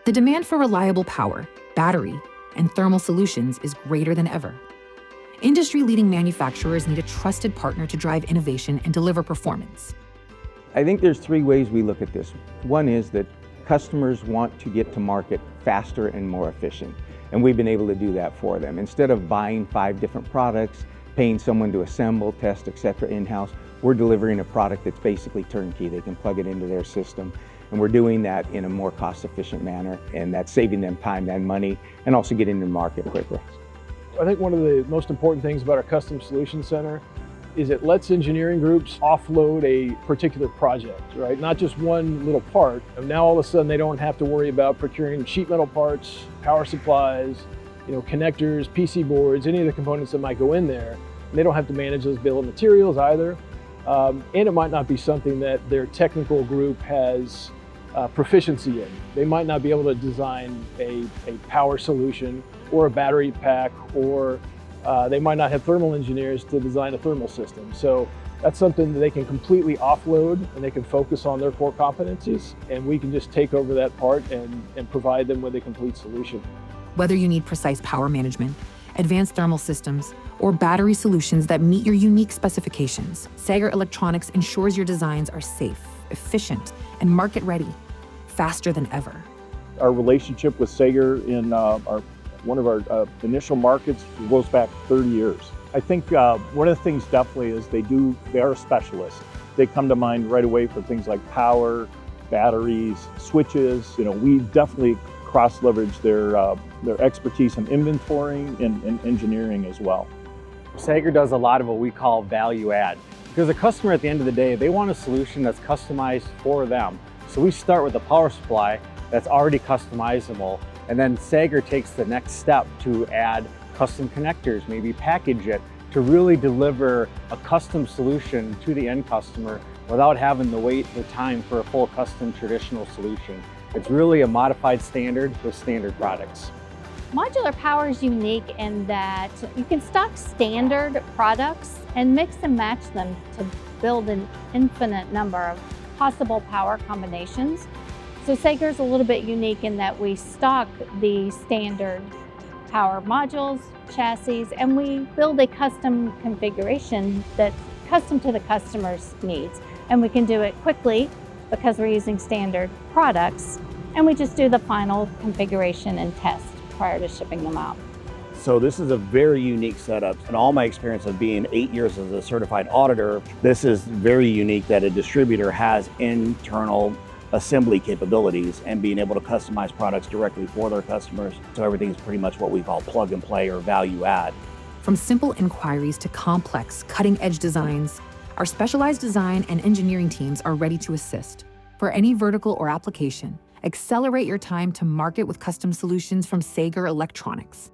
The demand for reliable power, battery, and thermal solutions is greater than ever. Industry-leading manufacturers need a trusted partner to drive innovation and deliver performance. I think there's three ways we look at this. One is that customers want to get to market faster and more efficient, and we've been able to do that for them. Instead of buying 5 different products, paying someone to assemble, test, etc. in-house, we're delivering a product that's basically turnkey. They can plug it into their system, and we're doing that in a more cost-efficient manner, and that's saving them time and money, and also getting to market quicker. I think one of the most important things about our Custom Solution Center is it lets engineering groups offload a particular project, right? Not just one little part. And now all of a sudden they don't have to worry about procuring sheet metal parts, power supplies, connectors, PC boards, any of the components that might go in there. And they don't have to manage those bill of materials either. And it might not be something that their technical group has proficiency in. They might not be able to design a power solution or a battery pack, or they might not have thermal engineers to design a thermal system. So that's something that they can completely offload, and they can focus on their core competencies, and we can just take over that part and provide them with a complete solution. Whether you need precise power management, advanced thermal systems, or battery solutions that meet your unique specifications, Sager Electronics ensures your designs are safe, efficient, and market-ready, faster than ever. Our relationship with Sager in one of our initial markets goes back 30 years. I think one of the things definitely is they are a specialist. They come to mind right away for things like power, batteries, switches. We definitely cross-leverage their expertise in inventorying and engineering as well. Sager does a lot of what we call value add, because the customer at the end of the day, they want a solution that's customized for them. So we start with a power supply that's already customizable, and then Sager takes the next step to add custom connectors, maybe package it, to really deliver a custom solution to the end customer without having to wait the time for a full custom traditional solution. It's really a modified standard with standard products. Modular power is unique in that you can stock standard products and mix and match them to build an infinite number of possible power combinations. So Sager's a little bit unique in that we stock the standard power modules, chassis, and we build a custom configuration that's custom to the customer's needs. And we can do it quickly because we're using standard products, and we just do the final configuration and test prior to shipping them out. So this is a very unique setup. In all my experience of being 8 years as a certified auditor, this is very unique that a distributor has internal assembly capabilities and being able to customize products directly for their customers. So everything's pretty much what we call plug and play or value add. From simple inquiries to complex, cutting-edge designs, our specialized design and engineering teams are ready to assist. For any vertical or application, accelerate your time to market with custom solutions from Sager Electronics.